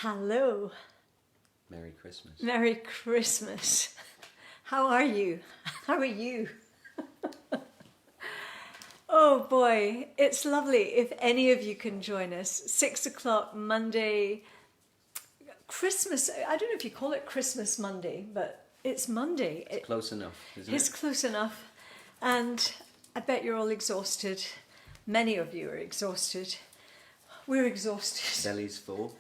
Hello. Merry Christmas. Merry Christmas. How are you? How are you? Oh boy, it's lovely if any of you can join us. 6 o'clock Monday, Christmas. I don't know if you call it Christmas Monday, but it's Monday. It's close enough, isn't it? It's close enough. And I bet you're all exhausted. Many of you are exhausted. We're exhausted. Belly's full.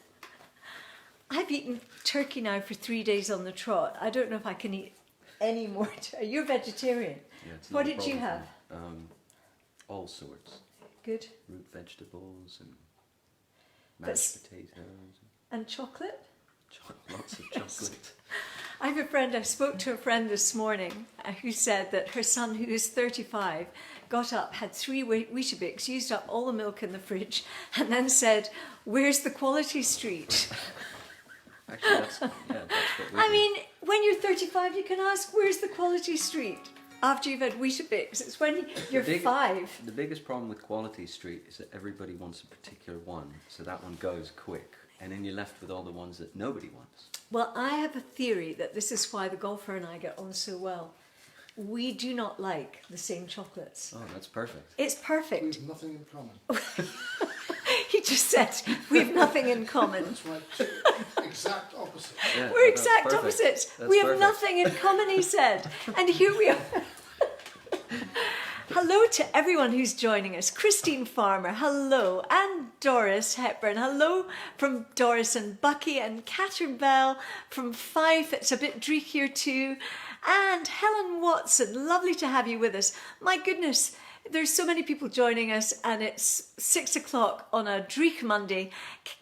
I've eaten turkey now for 3 days on the trot. I don't know if I can eat any more. You're vegetarian. Yeah, it's What not a did you have? problem. All sorts. Good. Root vegetables and But mashed potatoes. And chocolate? Lots of chocolate. I have a friend, I spoke to a friend this morning who said that her son, who is 35, got up, had 3 Weetabix, used up all the milk in the fridge, and then said, "Where's the Quality Street?" Actually, that's what we I do. mean, when you're 35, you can ask, "Where's the Quality Street?" After you've had Weetabix. It's when you're 5. The biggest problem with Quality Street is that everybody wants a particular one, so that one goes quick. And then you're left with all the ones that nobody wants. Well, I have a theory that this is why the golfer and I get on so well. We do not like the same chocolates. Oh, that's perfect. It's perfect. We have nothing in common. He just said we have nothing in common. That's right. Exact opposite. Yeah, We're that's exact perfect. opposites. That's We have perfect. nothing in common, he said. And here we are. Hello to everyone who's joining us. Christine Farmer, hello. And Doris Hepburn, hello from Doris and Bucky. And Catherine Bell from Fife. It's a bit dreek here too. And Helen Watson, lovely to have you with us. My goodness, there's so many people joining us, and it's 6 o'clock on a Dreek Monday.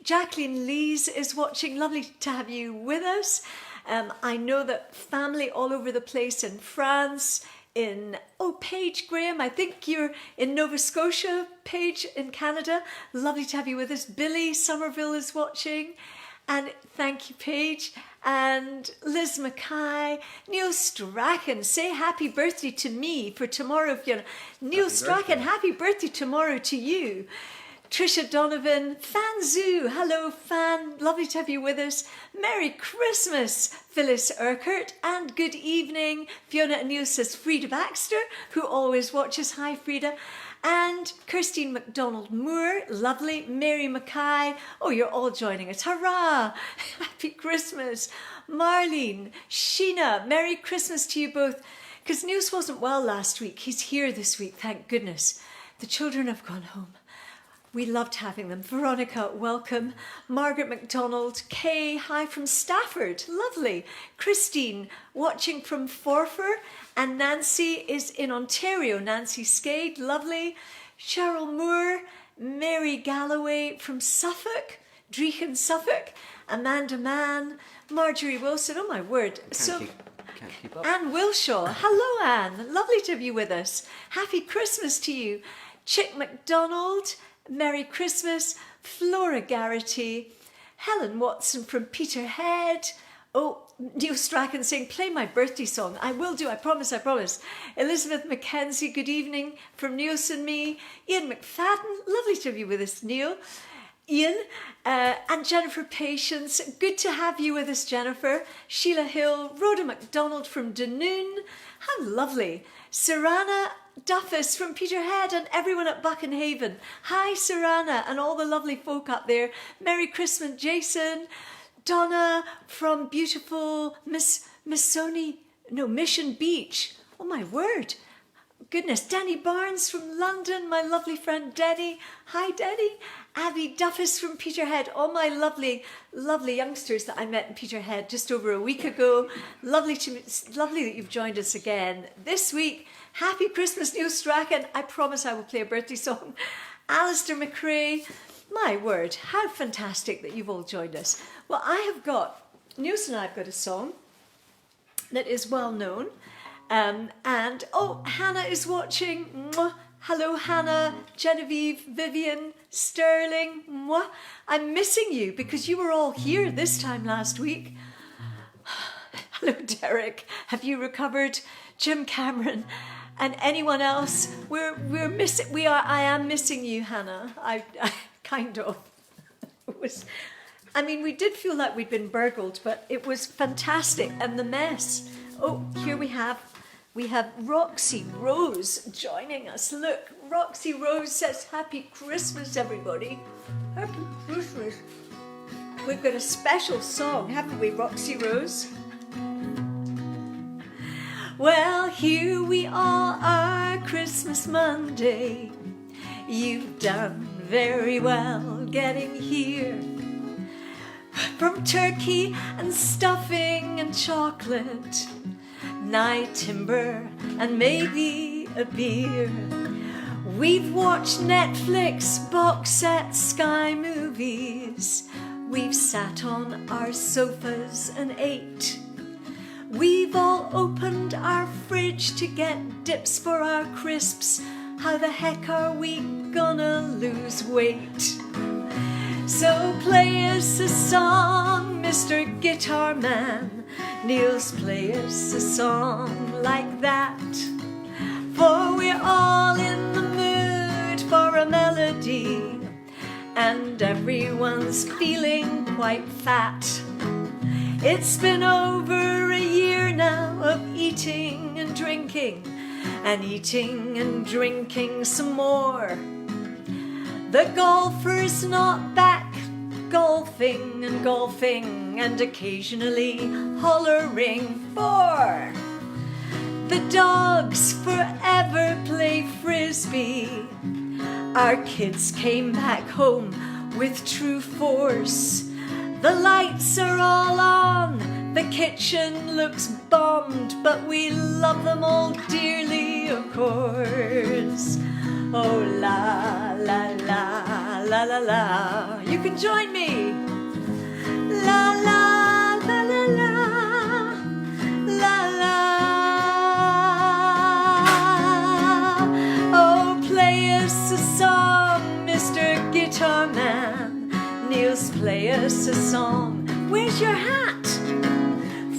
Jacqueline Lees is watching. Lovely to have you with us. I know that family all over the place in France, Paige Graham, I think you're in Nova Scotia, Paige in Canada. Lovely to have you with us. Billy Somerville is watching. And thank you, Paige. And Liz Mackay, Neil Strachan, say happy birthday to me for tomorrow, Fiona. Neil Strachan, happy birthday tomorrow to you. Trisha Donovan, Fan Zoo, hello Fan, lovely to have you with us. Merry Christmas, Phyllis Urquhart, and good evening. Fiona and Neil says Frida Baxter, who always watches. Hi Frida. And Kirstine MacDonald Moore, lovely. Mary Mackay, oh, you're all joining us. Hurrah! Happy Christmas. Marlene, Sheena, Merry Christmas to you both. Because News wasn't well last week. He's here this week, thank goodness. The children have gone home. We loved having them. Veronica, welcome. Margaret MacDonald, Kay, hi from Stafford, lovely. Christine, watching from Forfar. And Nancy is in Ontario. Nancy Skade, lovely. Cheryl Moore, Mary Galloway from Suffolk, Dreechan, Suffolk. Amanda Mann, Marjorie Wilson, oh my word. Can't keep up. Anne Wilshaw, hello Anne, lovely to have you with us. Happy Christmas to you. Chick MacDonald, Merry Christmas. Flora Garrity, Helen Watson from Peterhead. Oh, Neil Strachan saying, play my birthday song. I will do, I promise, I promise. Elizabeth Mackenzie, good evening from Niels and me. Ian McFadden, lovely to have you with us, Neil. Ian, and Jennifer Patience, good to have you with us, Jennifer. Sheila Hill, Rhoda MacDonald from Dunoon, how lovely. Sarana Duffus from Peterhead and everyone at Buckenhaven. Hi, Sarana, and all the lovely folk up there. Merry Christmas, Jason. Donna from beautiful Mission Beach. Oh my word. Goodness, Danny Barnes from London, my lovely friend Denny. Hi Denny. Abby Duffus from Peterhead, all my lovely, lovely youngsters that I met in Peterhead just over a week ago. Lovely that you've joined us again this week. Happy Christmas, Neil Strachan. I promise I will play a birthday song. Alistair McRae, my word, how fantastic that you've all joined us. Well, Neils and I have got a song that is well known. Hannah is watching. Mwah. Hello, Hannah, Genevieve, Vivian, Sterling. Mwah. I'm missing you because you were all here this time last week. Hello, Derek. Have you recovered? Jim Cameron and anyone else? I am missing you, Hannah. I kind of. It was I mean, we did feel like we'd been burgled, but it was fantastic. And the mess. Oh, here we have Roxy Rose joining us. Look, Roxy Rose says, Happy Christmas, everybody. Happy Christmas. We've got a special song, haven't we, Roxy Rose? Well, here we are, Christmas Monday. You've done very well getting here. From turkey and stuffing and chocolate, night timber and maybe a beer. We've watched Netflix, box sets, Sky movies. We've sat on our sofas and ate. We've all opened our fridge to get dips for our crisps. How the heck are we gonna lose weight? So play us a song, Mr. Guitar Man. Nils, play us a song like that. For we're all in the mood for a melody, and everyone's feeling quite fat. It's been over a year now of eating and drinking, and eating and drinking some more. The golfer's not back, golfing and golfing, and occasionally hollering for. The dogs forever play frisbee. Our kids came back home with true force. The lights are all on, the kitchen looks bombed, but we love them all dearly, of course. Oh la la la la la la. You can join me. La la la la la la la. Oh, play us a song, Mr. Guitar Man. Nils, play us a song. Where's your hat?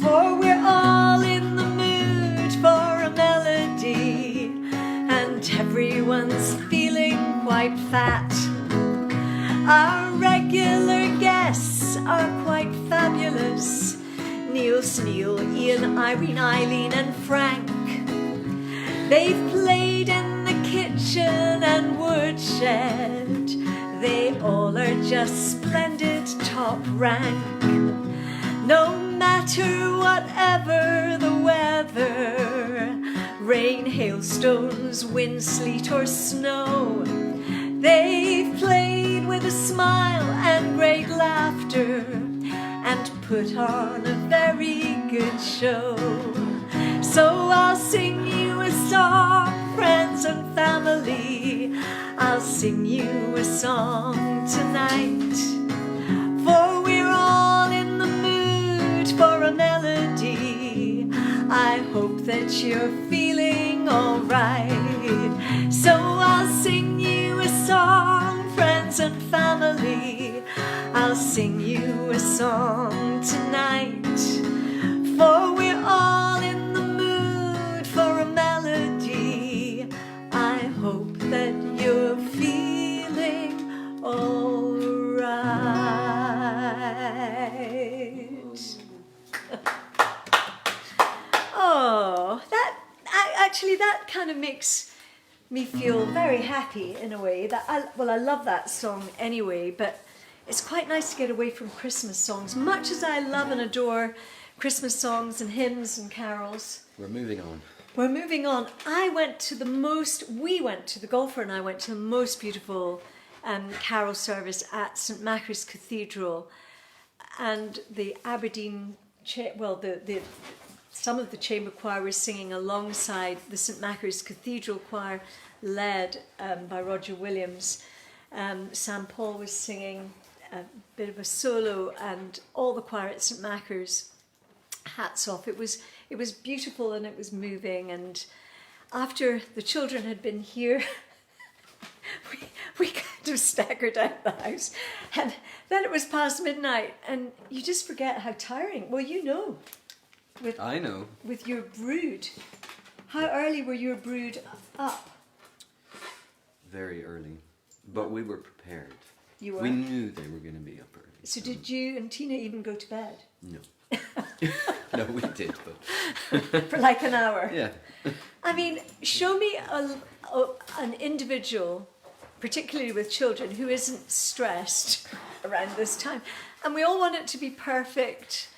For we're all in the mood for a melody, and everyone's feeling quite fat. Our regular guests are quite fabulous. Nils, Neil, Ian, Irene, Eileen and Frank. They've played in the kitchen and woodshed. They all are just splendid, top rank. No matter whatever the weather, rain, hailstones, wind, sleet or snow, they've played with a smile and great laughter, and put on a very good show. So I'll sing you a song, friends and family. I'll sing you a song tonight. For we're all in the mood for a melody. I hope that you're feeling alright. So I'll sing you a song, friends and family. I'll sing you a song tonight. For we're all in the mood for a melody. I hope that you're feeling alright. Oh, that kind of makes me feel very happy in a way. I love that song anyway, but it's quite nice to get away from Christmas songs. Much as I love and adore Christmas songs and hymns and carols. We're moving on. We're moving on. The golfer and I went to the most beautiful carol service at St Machary's Cathedral, and the Aberdeen, some of the chamber choir was singing alongside the St Machary's Cathedral choir, led by Roger Williams. Sam Paul was singing a bit of a solo, and all the choir at St Machary's, hats off. It was beautiful and it was moving. And after the children had been here, we kind of staggered out the house, and then it was past midnight, and you just forget how tiring. Well, you know. I know. With your brood. How early were your brood up? Very early. But we were prepared. You were? We knew they were going to be up early. So did you and Tina even go to bed? No. No, we did, but For like an hour? yeah. I mean, show me an individual, particularly with children, who isn't stressed around this time. And we all want it to be perfect.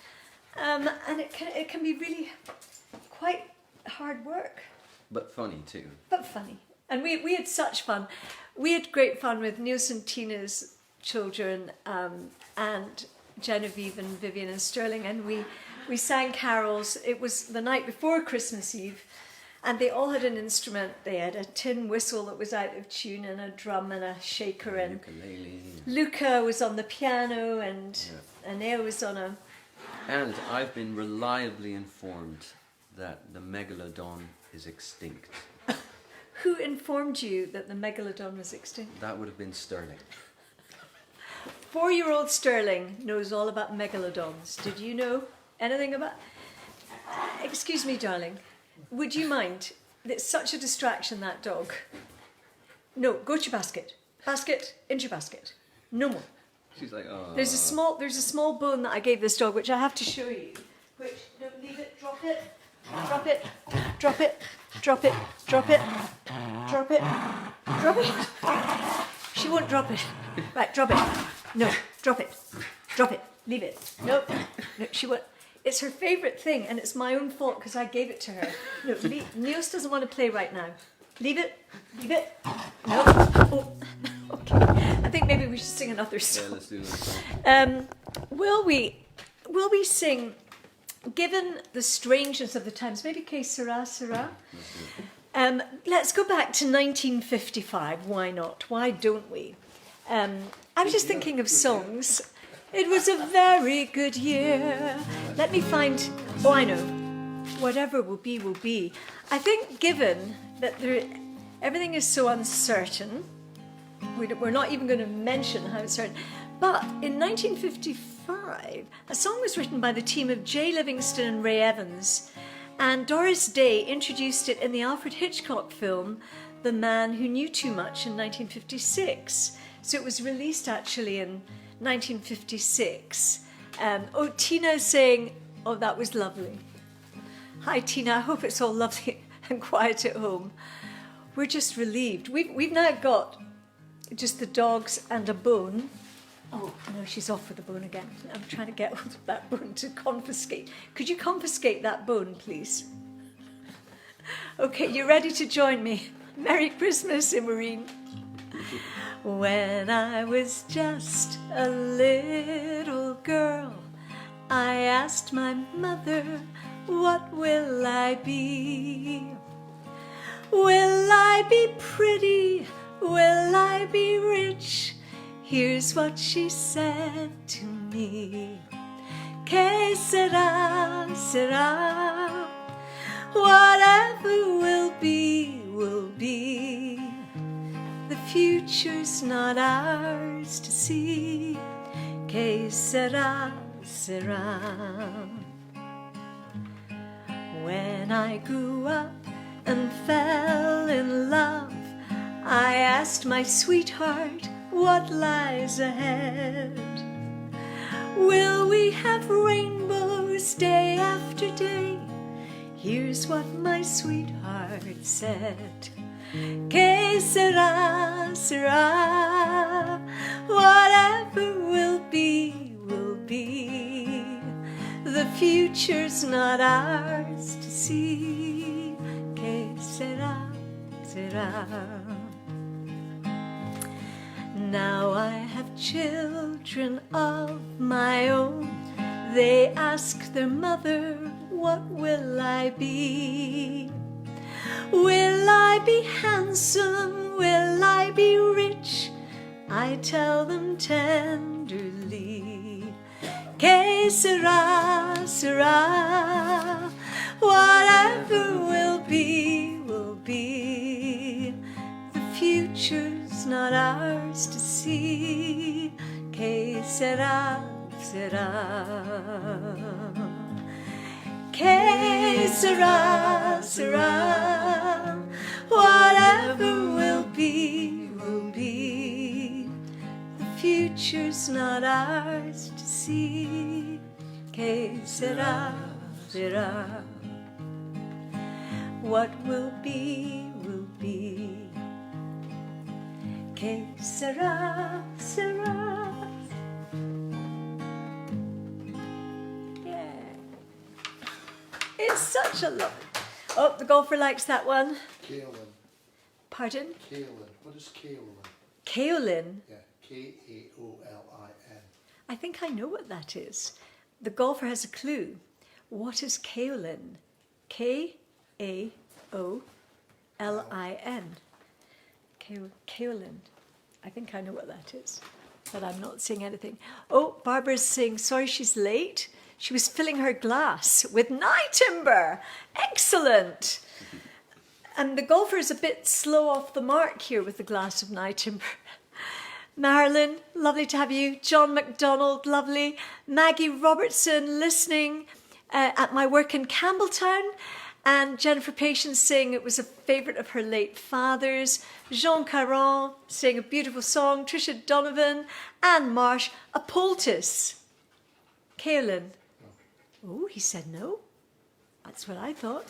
And it can be really quite hard work. But funny too. But funny. And we had such fun. We had great fun with Nils and Tina's children, and Genevieve and Vivian and Sterling, and we sang carols. It was the night before Christmas Eve, and they all had an instrument. They had a tin whistle that was out of tune, and a drum and a shaker, and Ukulele. Luca was on the piano, and Anea was on a... And I've been reliably informed that the megalodon is extinct. Who informed you that the megalodon was extinct? That would have been Sterling. 4-year-old Sterling knows all about megalodons. Did you know anything about... Excuse me, darling. Would you mind? It's such a distraction, that dog. No, go to your basket. Basket, into your basket. No more. She's like, oh. There's a small bone that I gave this dog, which I have to show you. Which, no, leave it, drop it, drop it, drop it, drop it, drop it, drop it, drop it. She won't drop it. Right, drop it. No, drop it. Drop it. Leave it. Nope. No, she won't. It's her favourite thing, and it's my own fault because I gave it to her. No, Niels doesn't want to play right now. Leave it. Leave it. No. Oh, okay. I think maybe we should sing another song. Yeah, let's do another song. Will we sing, given the strangeness of the times, maybe Que Sera, Sera? Let's go back to 1955. Why not? Why don't we? I was just thinking of songs. It was a very good year. Let me find... Oh, I know. Whatever will be, will be. I think given that everything is so uncertain, we're not even going to mention how uncertain. But in 1955, a song was written by the team of Jay Livingston and Ray Evans, and Doris Day introduced it in the Alfred Hitchcock film The Man Who Knew Too Much in 1956. So it was released actually in 1956. Tina's saying, oh, that was lovely. Hi, Tina. I hope it's all lovely and quiet at home. We're just relieved. We've now got just the dogs and a bone. Oh, no, she's off with the bone again. I'm trying to get hold of that bone to confiscate. Could you confiscate that bone, please? Okay, you ready to join me? Merry Christmas, Imorine. When I was just a little girl, I asked my mother, what will I be? Will I be pretty? Will I be rich? Here's what she said to me. Que sera, sera. Whatever will be, will be. The future's not ours to see. Que sera, sera. When I grew up and fell in love, I asked my sweetheart, what lies ahead? Will we have rainbows day after day? Here's what my sweetheart said. Que sera, sera. Whatever will be, will be. The future's not ours to see. Que sera, sera. Now I have children of my own. They ask their mother, what will I be? Will I be handsome? Will I be rich? I tell them tenderly. Que sera, sera. Whatever will be, will be. The future's not ours to see. Que sera, sera. Que sera, sera. Whatever will be, will be. The future's not ours to see. Que sera, sera. What will be, will be. Que sera, sera. Yeah. It's such a love. Oh, the golfer likes that one. Kaolin. Pardon? Kaolin. What is kaolin? Kaolin. Yeah. Kaolin. I think I know what that is. The golfer has a clue. What is kaolin? Kaolin. Kaolin. I think I know what that is, but I'm not saying anything. Oh, Barbara's saying, sorry she's late. She was filling her glass with night timber. Excellent. And the golfer is a bit slow off the mark here with the glass of night timber. Marilyn, lovely to have you. John MacDonald, lovely. Maggie Robertson, listening at my work in Campbelltown. And Jennifer Patience saying it was a favourite of her late father's. Jean Caron saying a beautiful song. Tricia Donovan. Anne Marsh, a poultice. Kaolin. Oh, he said no. That's what I thought.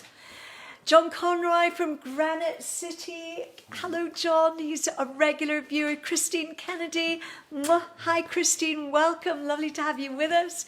John Conroy from Granite City. Hello, John. He's a regular viewer. Christine Kennedy. Mwah. Hi, Christine. Welcome. Lovely to have you with us.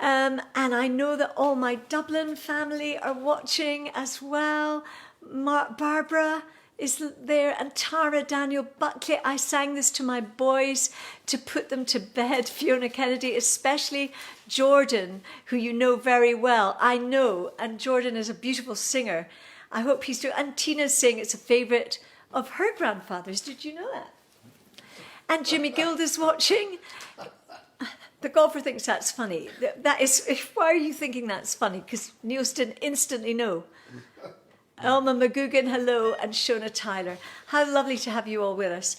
And I know that all my Dublin family are watching as well. Barbara is there, and Tara Daniel Buckley. I sang this to my boys to put them to bed. Fiona Kennedy, especially Jordan, who you know very well. I know, and Jordan is a beautiful singer. I hope he's doing. And Tina's saying it's a favourite of her grandfather's. Did you know that? And Jimmy Guild is watching. The golfer thinks that's funny. That is. Why are you thinking that's funny? Because Nils didn't instantly know. Elma McGugan, hello, and Shona Tyler. How lovely to have you all with us.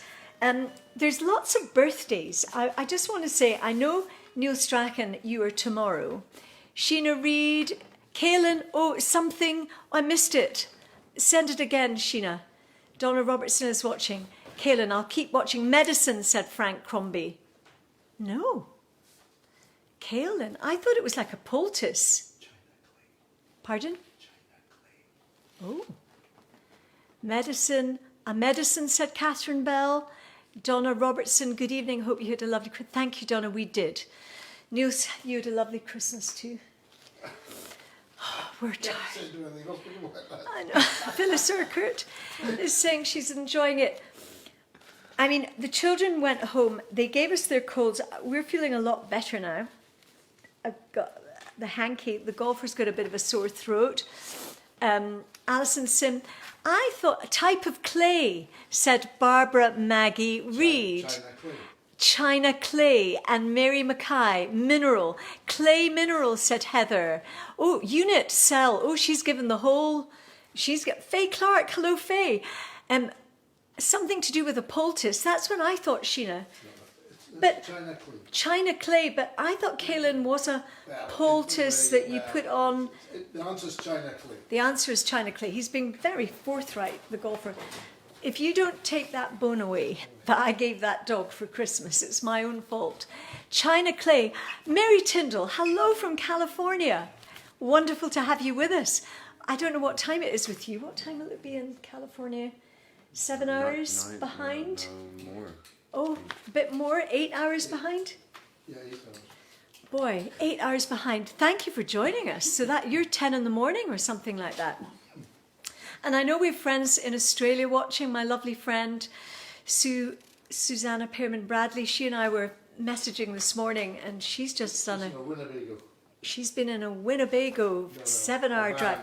There's lots of birthdays. I just want to say, I know Neil Strachan, you are tomorrow. Sheena Reid, Kaylin, oh, something, I missed it. Send it again, Sheena. Donna Robertson is watching. Kaylin, I'll keep watching. Medicine, said Frank Crombie. No. Kaolin, I thought it was like a poultice. Pardon? Oh. Medicine, a medicine, said Catherine Bell. Donna Robertson, good evening. Hope you had a lovely Christmas. Thank you, Donna, we did. Niels, you had a lovely Christmas too. Oh, we're tired. I know. Phyllis Urquhart is saying she's enjoying it. I mean, the children went home. They gave us their colds. We're feeling a lot better now. I've got the hanky. The golfer's got a bit of a sore throat. Alison Sim, I thought a type of clay, said Barbara Maggie Reid. China clay, and Mary Mackay, mineral. Clay mineral, said Heather. Oh, unit, cell. Oh, she's given the whole. She's got Faye Clark. Hello, Faye. Something to do with a poultice. That's what I thought, Sheena. But China clay, but I thought Kaolin was a poultice that you put on. The answer is China clay. The answer is China clay. He's been very forthright, the golfer. If you don't take that bone away that I gave that dog for Christmas, it's my own fault. China clay. Mary Tyndall, hello from California. Wonderful to have you with us. I don't know what time it is with you. What time will it be in California? 7 hours behind? No, more. Oh, a bit more? 8 hours behind? Yeah, 8 hours. Boy, 8 hours behind. Thank you for joining us. So that you're 10 in the morning or something like that. And I know we have friends in Australia watching. My lovely friend Susanna Pearman Bradley. She and I were messaging this morning, and she's just done a Winnebago. She's been in a Winnebago 7-hour drive.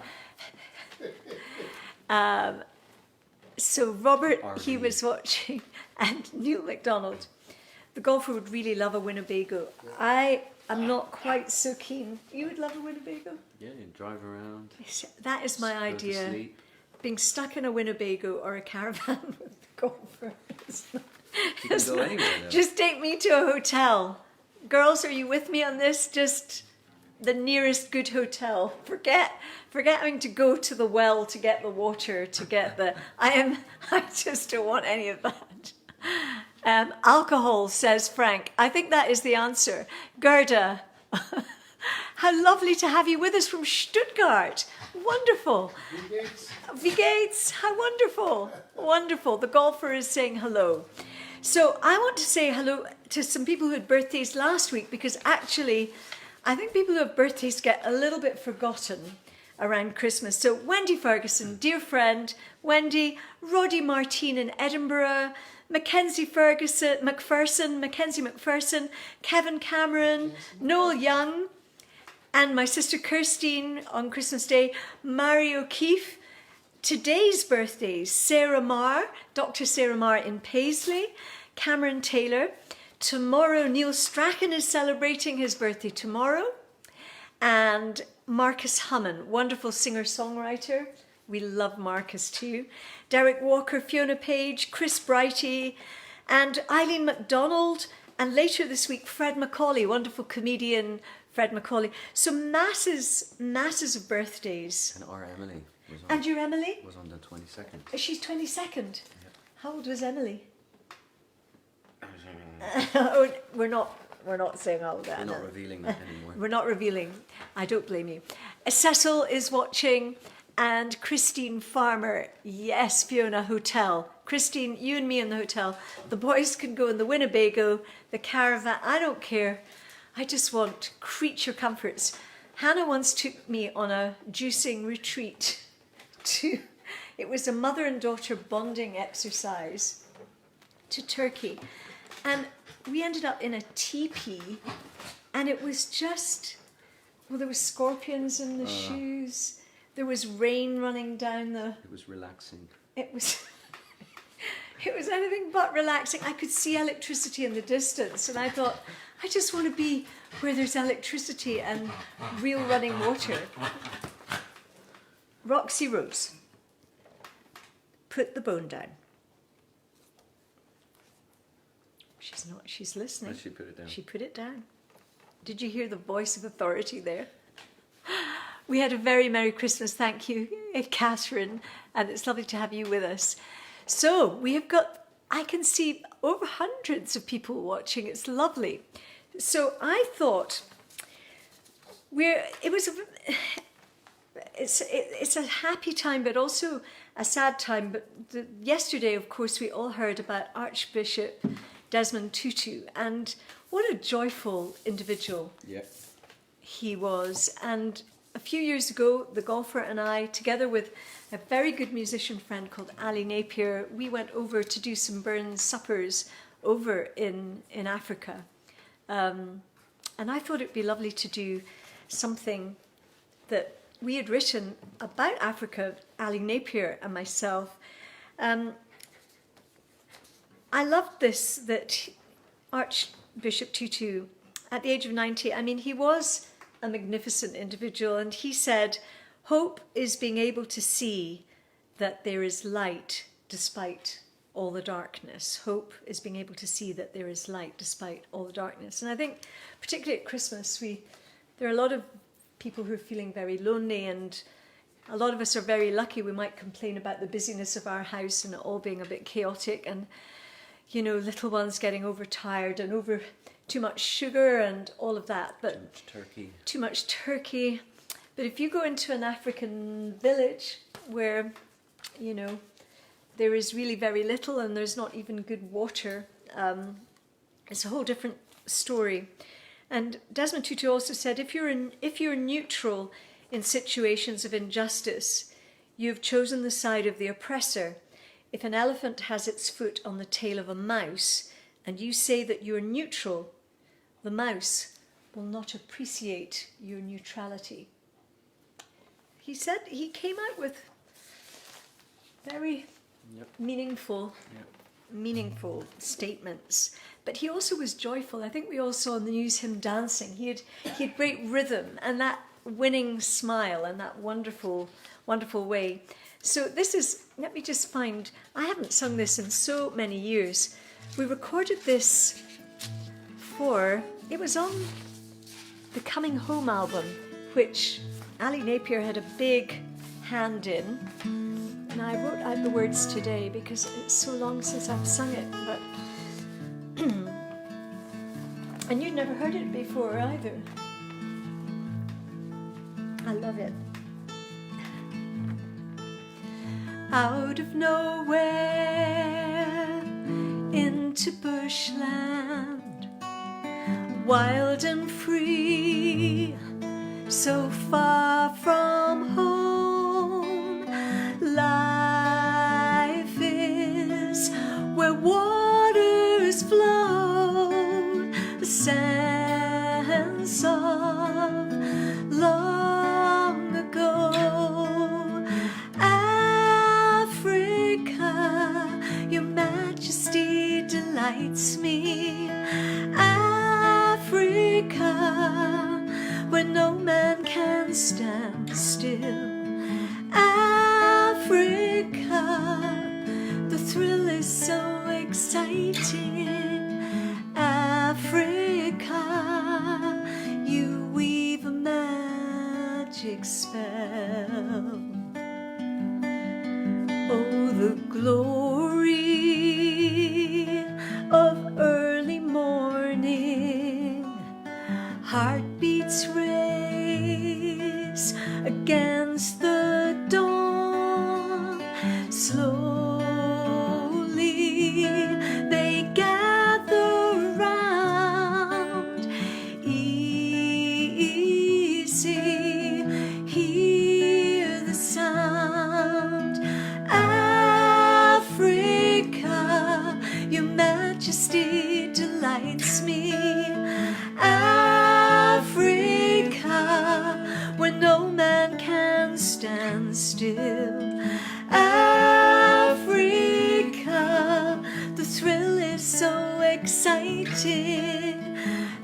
So Robert, he was watching, and Neil MacDonald. The golfer would really love a Winnebago. I am not quite so keen. You would love a Winnebago? Yeah, you drive around. That is my go to idea. sleep. Being stuck in a Winnebago or a caravan with the golfer. You can go anywhere though. Just take me to a hotel. Girls, are you with me on this? Just the nearest good hotel. Forget having to go to the well to get the water, to get the... I just don't want any of that. Alcohol, says Frank. I think that is the answer. Gerda, how lovely to have you with us from Stuttgart. Wonderful. Gates, how wonderful. Wonderful. The golfer is saying hello. So I want to say hello to some people who had birthdays last week, because actually I think people who have birthdays get a little bit forgotten around Christmas. So Wendy Ferguson, dear friend, Wendy, Roddy Martin in Edinburgh, Mackenzie McPherson, Kevin Cameron, Noel Young, and my sister Kirstine on Christmas Day, Mario O'Keefe. Today's birthdays: Sarah Marr, Dr. Sarah Marr in Paisley, Cameron Taylor. Tomorrow, Neil Strachan is celebrating his birthday tomorrow. And Marcus Hummin, wonderful singer-songwriter. We love Marcus too. Derek Walker, Fiona Page, Chris Brighty, and Eileen MacDonald. And later this week, Fred Macaulay, wonderful comedian Fred Macaulay. So masses of birthdays. And our Emily was on. And your Emily? Was on the 22nd. She's 22nd. Yep. How old was Emily? Oh, we're not saying all that. We're not revealing that anymore. We're not revealing. I don't blame you. Cecil is watching, and Christine Farmer. Yes, Fiona, hotel. Christine, you and me in the hotel. The boys can go in the Winnebago, the caravan. I don't care. I just want creature comforts. Hannah once took me on a juicing retreat it was a mother and daughter bonding exercise to Turkey. And we ended up in a teepee, and it was just, well, there were scorpions in the shoes. There was rain running down the... It was relaxing. It was anything but relaxing. I could see electricity in the distance, and I thought, I just want to be where there's electricity and real running water. Roxy Rose, put the bone down. She's not, she's listening. She put it down. She put it down. Did you hear the voice of authority there? We had a very Merry Christmas, thank you, Catherine, and it's lovely to have you with us. So we have got, I can see over hundreds of people watching, it's lovely. So I thought, it's a happy time, but also a sad time. But yesterday, of course, we all heard about Archbishop Desmond Tutu, and what a joyful individual he was. And a few years ago, the golfer and I, together with a very good musician friend called Ali Napier, we went over to do some Burns suppers over in Africa. And I thought it'd be lovely to do something that we had written about Africa, Ali Napier and myself. I loved this, that Archbishop Tutu, at the age of 90, I mean, he was a magnificent individual, and he said, hope is being able to see that there is light despite all the darkness. Hope is being able to see that there is light despite all the darkness. And I think, particularly at Christmas, there are a lot of people who are feeling very lonely, and a lot of us are very lucky. We might complain about the busyness of our house and it all being a bit chaotic, and, you know, little ones getting overtired and over too much sugar and all of that. But too much turkey. But if you go into an African village where, you know, there is really very little and there's not even good water, it's a whole different story. And Desmond Tutu also said, if you're neutral in situations of injustice, you've chosen the side of the oppressor. If an elephant has its foot on the tail of a mouse and you say that you're neutral, the mouse will not appreciate your neutrality. He said, he came out with very meaningful statements, but he also was joyful. I think we all saw in the news him dancing. He had great rhythm and that winning smile and that wonderful way. So this is, let me just find, I haven't sung this in so many years. We recorded this it was on the Coming Home album, which Ali Napier had a big hand in. And I wrote out the words today because it's so long since I've sung it, but And you'd never heard it before either. I love it. Out of nowhere, into bushland, wild and free, so far from home. Life is where waters flow, a sense of long ago. Africa, your majesty delights me. Africa, where no man can stand still. Africa, the thrill is so exciting. Africa, you weave a magic spell. Oh, the glory of early morning. Heartbeats race against the dawn. Slowly they gather round. Easy, hear the sound. Africa, your majesty delights me. Africa, where no man can stand still. Africa, the thrill is so exciting.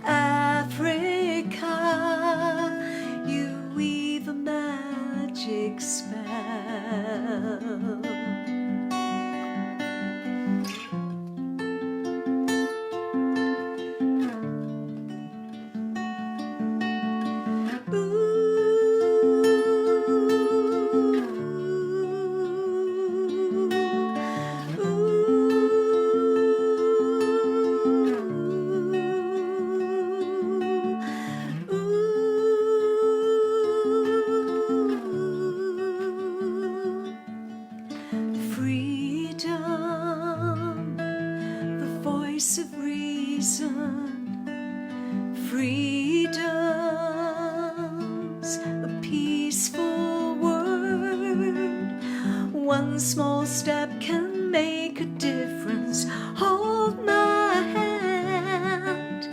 Africa, you weave a magic spell. Freedom, the voice of reason. Freedom's a peaceful word. One small step can make a difference. Hold my hand.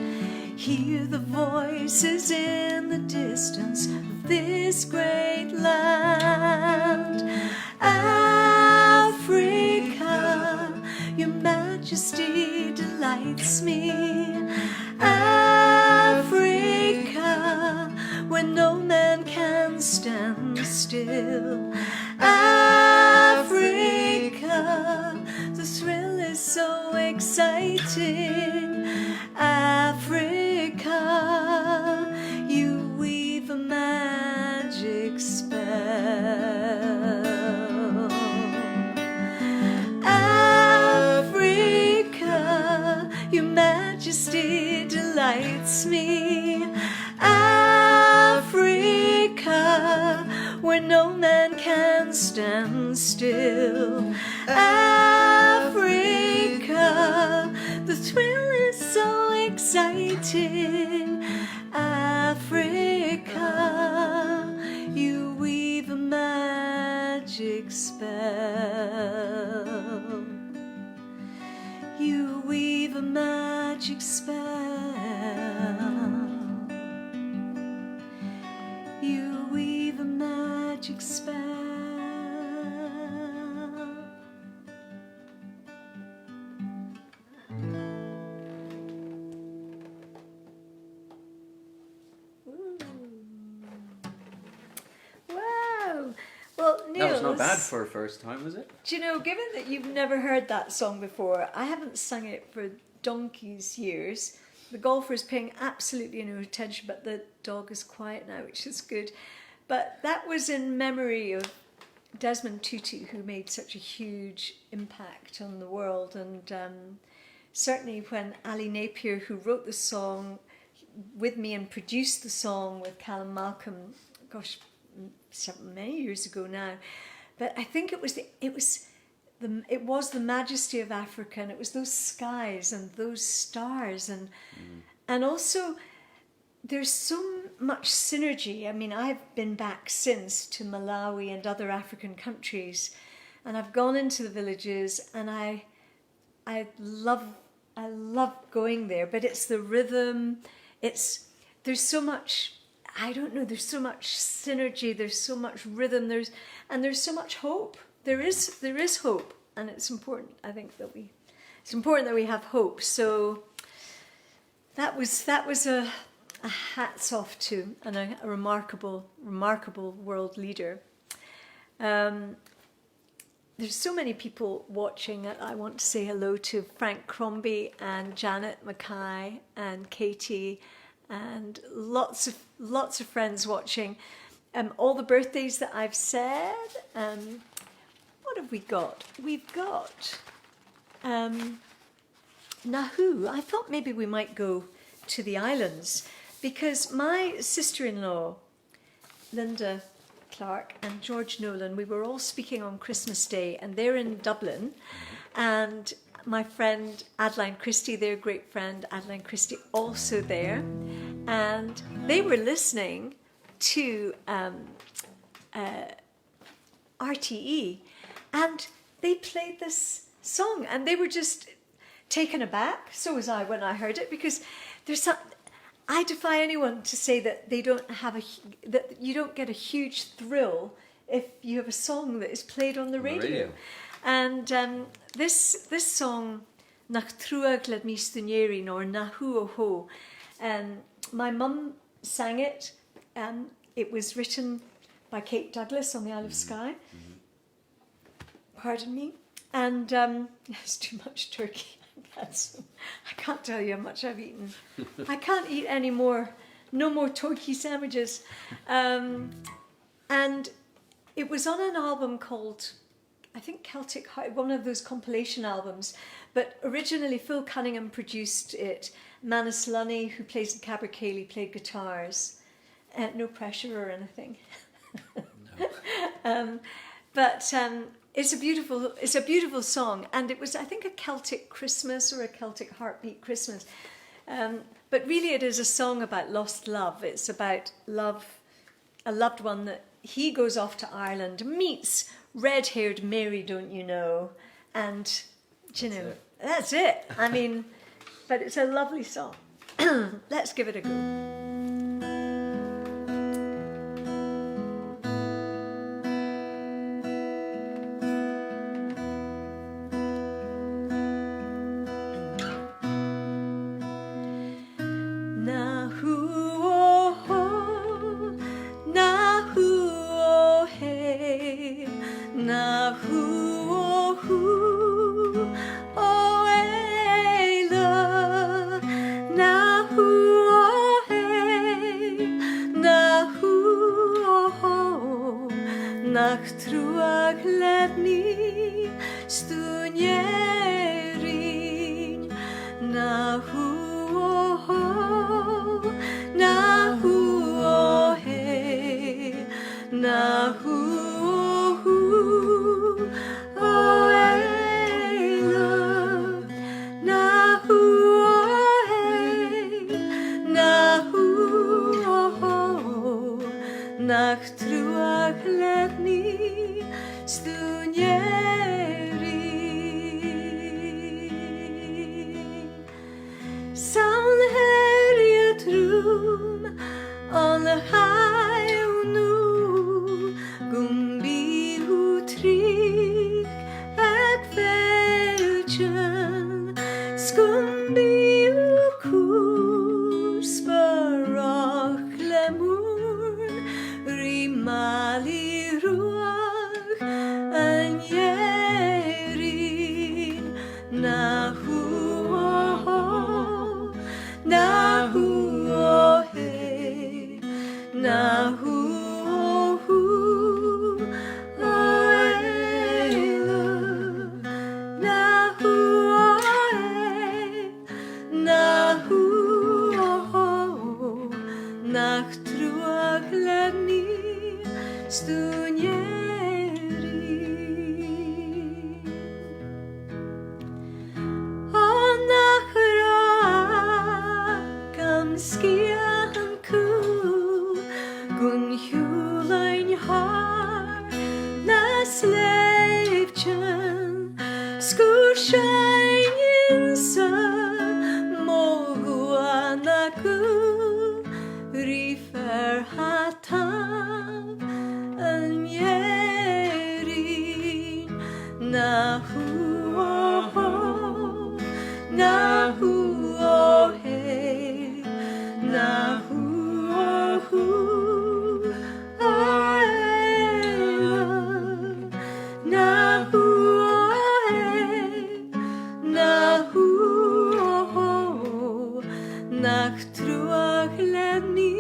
Hear the voices in the distance of this great land. Africa, your majesty delights me. Africa, where no man can stand still. Africa, the thrill is so exciting. Africa, you weave a magic spell. Africa, your majesty delights me. Africa, where no man can stand still. Africa, the thrill is so exciting. Africa, you weave a magic spell. You weave a magic spell. You weave a magic spell. Ooh. Wow. Well, Nils, That was not bad for a first time, was it? do you know, given that you've never heard that song before, I haven't sung it for donkey's years. The golfer is paying absolutely no attention, but the dog is quiet now, which is good. But that was in memory of Desmond Tutu, who made such a huge impact on the world. And certainly when Ali Napier, who wrote the song with me and produced the song with Callum Malcolm, gosh, many years ago now, but I think it was the majesty of Africa, and it was those skies and those stars, and also there's so much synergy. I mean, I've been back since to Malawi and other African countries, and I've gone into the villages, and I love going there. But it's the rhythm. There's so much. I don't know. There's so much synergy. There's so much rhythm. There's so much hope. There is hope, and it's important. I think it's important that we have hope. So that was a hats off to, and a remarkable world leader. There's so many people watching. I want to say hello to Frank Crombie and Janet Mackay and Katie, and lots of friends watching. All the birthdays that I've said. What have we got? We've got Nahu. I thought maybe we might go to the islands, because my sister-in-law, Linda Clark, and George Nolan, we were all speaking on Christmas Day, and they're in Dublin, and my friend Adeline Christie, their great friend Adeline Christie, also there, and they were listening to RTE, and they played this song, and they were just taken aback. So was I when I heard it, because I defy anyone to say that that you don't get a huge thrill if you have a song that is played on the radio. And this song, Nach Truag Led Mistunyerin, or Nahu Oho, my mum sang it. It was written by Kate Douglas on the Isle of Skye. Pardon me. And there's too much turkey. I can't tell you how much I've eaten. I can't eat any more. No more turkey sandwiches. And it was on an album called, I think, Celtic Heart, one of those compilation albums. But originally Phil Cunningham produced it. Manus Lunny, who plays in Cabercaillie, played guitars. No pressure or anything. No. But it's a beautiful song, and it was, I think, a Celtic Christmas or a Celtic Heartbeat Christmas. But really, it is a song about lost love. It's about love, a loved one that he goes off to Ireland, meets red-haired Mary, don't you know, and that's it. I mean, but it's a lovely song. Let's give it a go. Nach truag ledni stunjerin, nahu oho, nahu ohe, nahu ohu, oela, nahu ohe, nahu oho, nach truag ledni stunjerin. San herjet rum on the high nu gumbi utrik ek velchen skumbi ukus barach lemur rima nachtrúachlený stúňeri. O nachrákam skianku gun hjúlain har na sleivtjen skúrsainin sa mohuanaku rifer hatav anjerin nahu nahu hey nahu nahu nahu nachtruachlený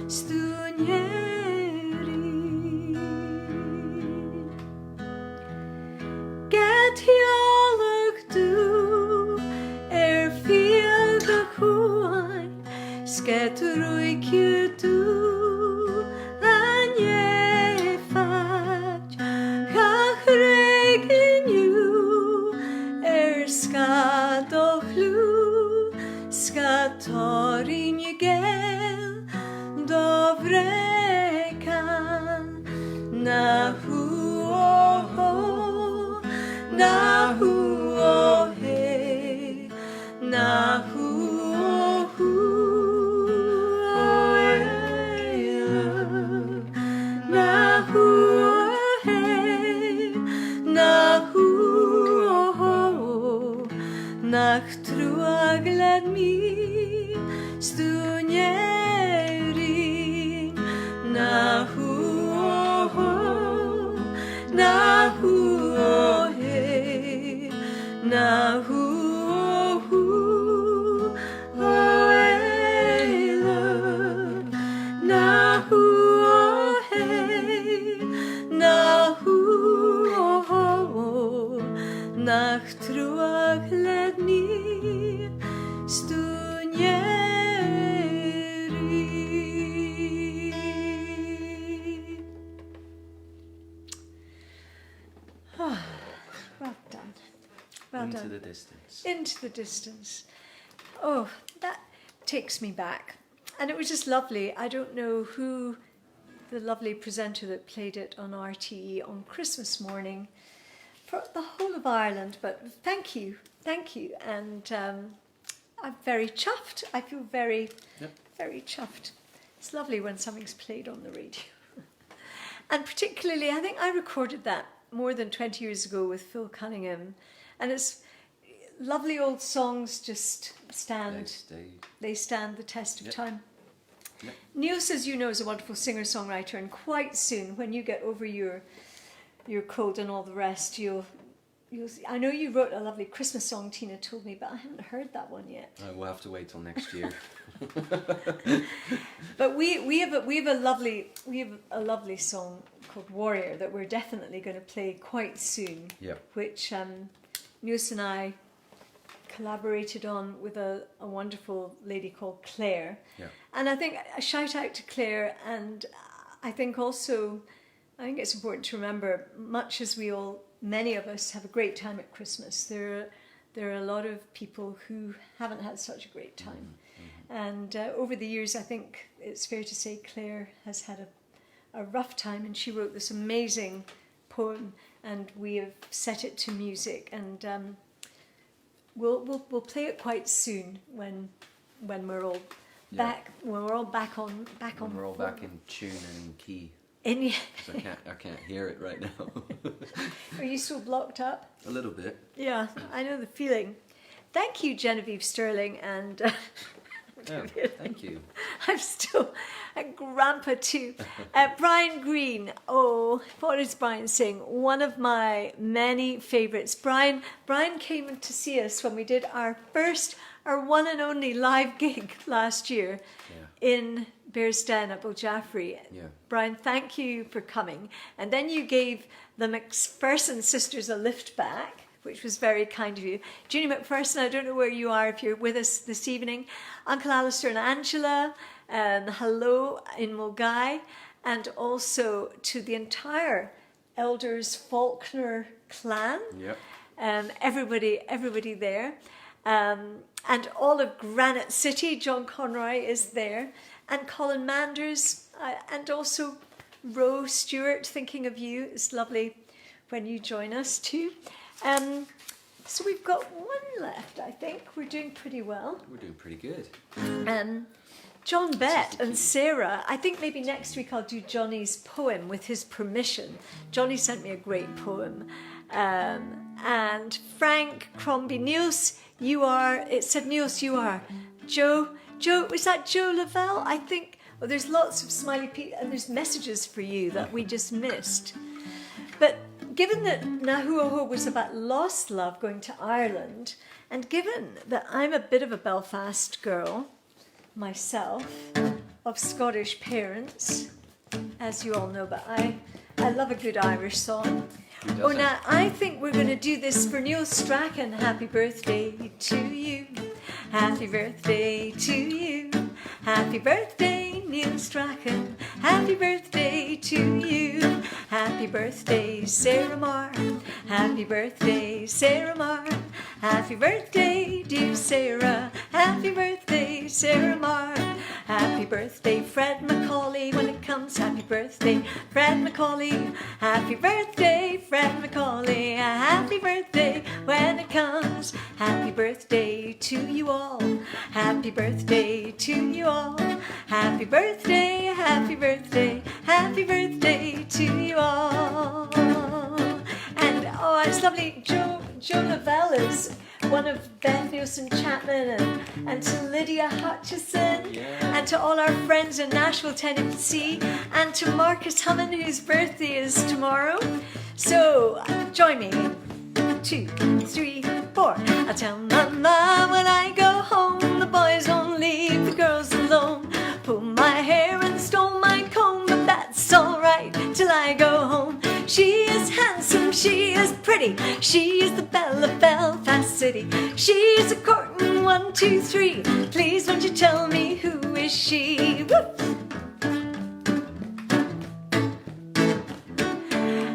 stúňeri. Get hiolach du fielga chuain sket ruikju du anje fat chachreginu skadochlu skatorin gel dovrekan nahu nahu hey nahu nahu hey nahu nachtruaglený stúňeri nahu nahu hey nahu nahu hey nahu nachtruachlený stúňeri. Well done. Well Into done. the distance. Into the distance. Oh, that takes me back. And it was just lovely. I don't know who the lovely presenter that played it on RTE on Christmas morning for the whole of Ireland, but thank you. And I'm very chuffed. I feel very chuffed. It's lovely when something's played on the radio. And particularly, I think I recorded that more than 20 years ago with Phil Cunningham, and it's lovely old songs just stand the test of time. Yep. Nils, as you know, is a wonderful singer-songwriter, and quite soon, when you get over your cold and all the rest, you'll I know you wrote a lovely Christmas song, Tina told me, but I haven't heard that one yet. We'll have to wait till next year. But we have a lovely song called Warrior that we're definitely going to play quite soon. Yeah. Which Nils and I collaborated on with a wonderful lady called Claire. Yeah. And I think a shout out to Claire, and I think it's important to remember, much as many of us have a great time at Christmas, there are a lot of people who haven't had such a great time. Mm-hmm. And over the years, I think it's fair to say Claire has had a rough time, and she wrote this amazing poem, and we have set it to music, and we'll play it quite soon when we're all back. When we're all back on. When we're all back in tune and in key. I can't hear it right now. Are you still blocked up? A little bit. Yeah, I know the feeling. Thank you, Genevieve Sterling, and thank you. I'm still a grandpa too. Brian Green. Oh, what is Brian saying? One of my many favourites. Brian came to see us when we did our one and only live gig last year in Bears Den at Buljaffrey. Yeah. Brian, thank you for coming. And then you gave the McPherson sisters a lift back, which was very kind of you. Junie McPherson, I don't know where you are, if you're with us this evening. Uncle Alistair and Angela, hello in Mulgai, and also to the entire Elders Faulkner clan. Yep. Everybody there. And all of Granite City, John Conroy is there. And Colin Manders, and also Ro Stewart, thinking of you. It's lovely when you join us too. So we've got one left, I think. We're doing pretty well. We're doing pretty good. John Bett and Sarah. I think maybe next week I'll do Johnny's poem with his permission. Johnny sent me a great poem. And Frank Crombie, Nils, you are, it said Nils, you are. Joe, was that Joe Lavelle? I think, there's lots of smiley people and there's messages for you that we just missed. But given that Nahuaho was about lost love going to Ireland, and given that I'm a bit of a Belfast girl myself, of Scottish parents, as you all know, but I love a good Irish song. Oh, now I think we're going to do this for Neil Strachan. Happy birthday to you. Happy birthday to you. Happy birthday, Neil Strachan. Happy birthday to you. Happy birthday, Sarah Marr. Happy birthday, Sarah Marr. Happy birthday, dear Sarah. Happy birthday, Sarah Marr. Happy birthday, Fred Macaulay. When it comes, happy birthday, Fred Macaulay. Happy birthday, Fred Macaulay. Happy birthday when it comes. Happy birthday to you all. Happy birthday to you all. Happy birthday, happy birthday, happy birthday to you all. And oh, it's lovely. Joe Lavelle is one of Beth Nielsen Chapman, and to Lydia Hutchison, and to all our friends in Nashville, Tennessee, and to Marcus Hammond, whose birthday is tomorrow. So join me. 2, 3, 4. I'll tell Mama when I go home, the boys won't leave the girls alone. Pull my hair and stole my comb, but that's alright till I go home. She is handsome, she is pretty, she is the belle of Belfast City. She's a courtin', 1, 2, 3. Please won't you tell me who is she? Whoop.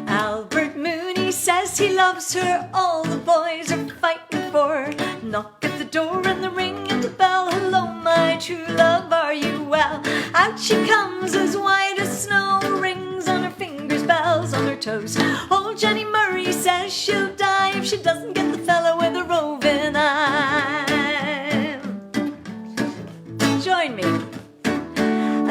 Albert Mooney says he loves her, all the boys are fighting for her. Knock at the door and the ring and the bell. Hello, my true love, are you well? Out she comes as white as snow, rings on her fingers, bells on her toes. Old Jenny Murray says she'll die if she doesn't get the fellow with a roving eye. Join me.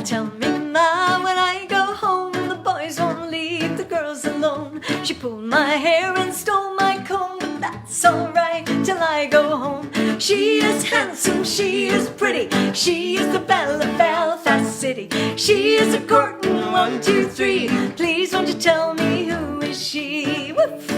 Tell me, Ma, when I go home, the boys won't leave the girls alone. She pulled my hair and stole my comb, but that's alright till I go home. She is handsome, she is pretty, she is the belle of Belfast City. She is a courtin', 1, 2, 3. Please won't you tell me who is she? Woof.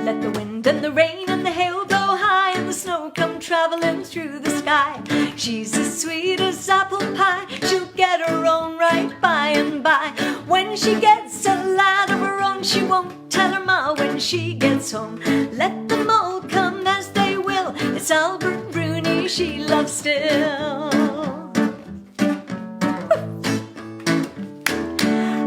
Let the wind and the rain and the hail blow high, and the snow come traveling through the sky. She's as sweet as apple pie, she'll get her own right by and by. When she gets a lad of her own, she won't tell her ma when she gets home. Let them all come as they will, it's Albert Bruni she loves still.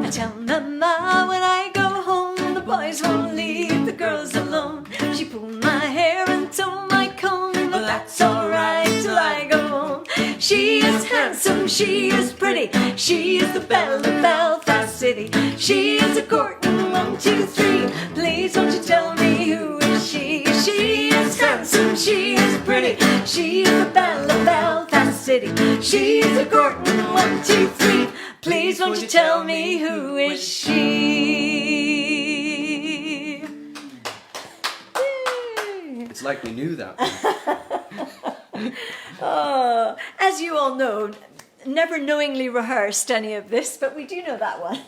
I tell Mama when I go home, the boys won't leave the girls alone. She pulled my hair and stole my comb, but that's alright till I go home. She is handsome, she is pretty, she is the belle of Belfast City. She is a courtin', 1, 2, 3. Please won't you tell me who is she? She is handsome, she is pretty, she is the belle of Belfast City. She is a courtin', 1, 2, 3. Please won't you tell me who is she? It's like we knew that one. As you all know, never knowingly rehearsed any of this, but we do know that one.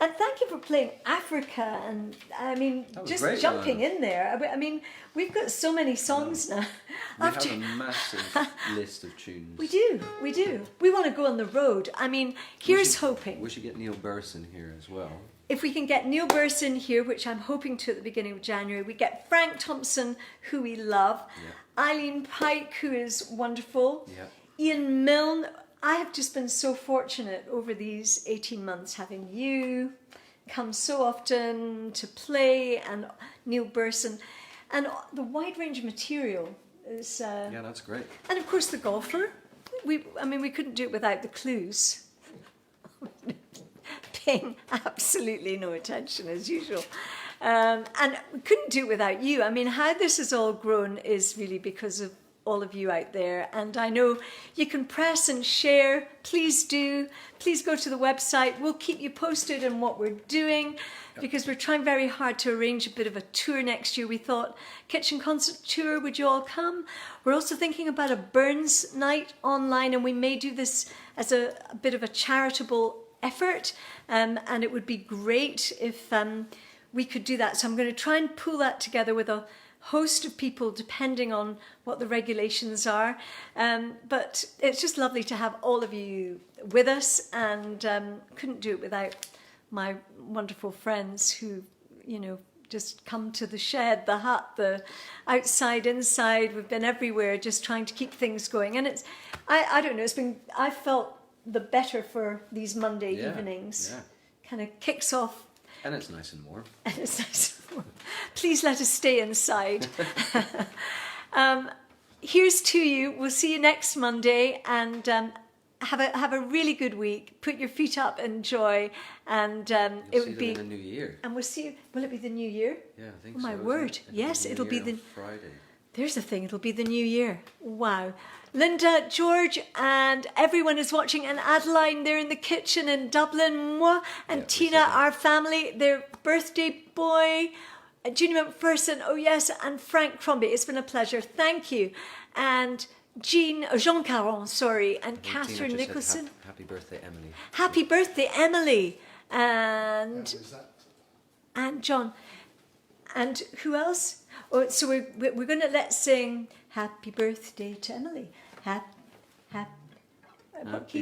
And thank you for playing Africa, and I mean, just great, jumping in there. I mean, we've got so many songs now. We have a massive list of tunes. We do. We want to go on the road. I mean, here's hoping. We should get Neil Burson here as well. If we can get Neil Burson here, which I'm hoping to at the beginning of January, we get Frank Thompson, who we love, Eileen Pike, who is wonderful, Ian Milne. I have just been so fortunate over these 18 months having you come so often to play, and Neil Burson, and the wide range of material is... yeah, that's great. And of course the golfer. We couldn't do it without the clues. Paying absolutely no attention as usual. And we couldn't do it without you. I mean, how this has all grown is really because of all of you out there. And I know you can press and share. Please do. Please go to the website. We'll keep you posted on what we're doing because we're trying very hard to arrange a bit of a tour next year. We thought kitchen concert tour, would you all come? We're also thinking about a Burns night online, and we may do this as a bit of a charitable effort, and it would be great if we could do that. So I'm going to try and pull that together with a host of people depending on what the regulations are, but it's just lovely to have all of you with us, and couldn't do it without my wonderful friends who, you know, just come to the shed, the hut, the outside, inside. We've been everywhere just trying to keep things going, and it's I don't know, I felt the better for these Monday evenings. Kind of kicks off. And it's nice and warm. And it's nice and warm. Please let us stay inside. Here's to you. We'll see you next Monday, and have a really good week. Put your feet up, enjoy, and it would be in the new year. And we'll see you. Will it be the new year? Yeah, I think so. Oh my so, word! Yes, it'll be the Friday. There's the thing. It'll be the new year. Wow. Linda, George, and everyone is watching, and Adeline, they're in the kitchen in Dublin, moi, and Tina, our family, their birthday boy, Junie McPherson, oh yes, and Frank Crombie. It's been a pleasure. Thank you. And Jean Caron, sorry, and Catherine Nicholson. Happy birthday, Emily. Happy birthday, Emily. And John. And who else? Oh, so we're going to let's sing Happy Birthday to Emily. Happy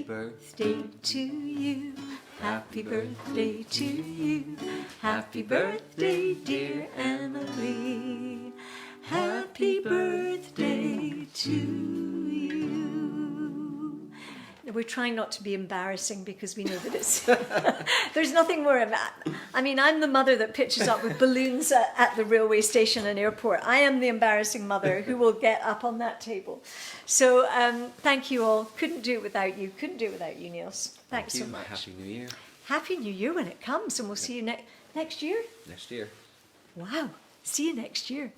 birthday to you. Happy birthday to you. Happy birthday, dear Emily. Happy birthday to you. We're trying not to be embarrassing because we know that it's... There's nothing more... I mean, I'm the mother that pitches up with balloons at the railway station and airport. I am the embarrassing mother who will get up on that table. So thank you all. Couldn't do it without you. Couldn't do it without you, Nils. Thanks so much. Happy New Year. Happy New Year when it comes, and we'll see you next year. Next year. Wow. See you next year.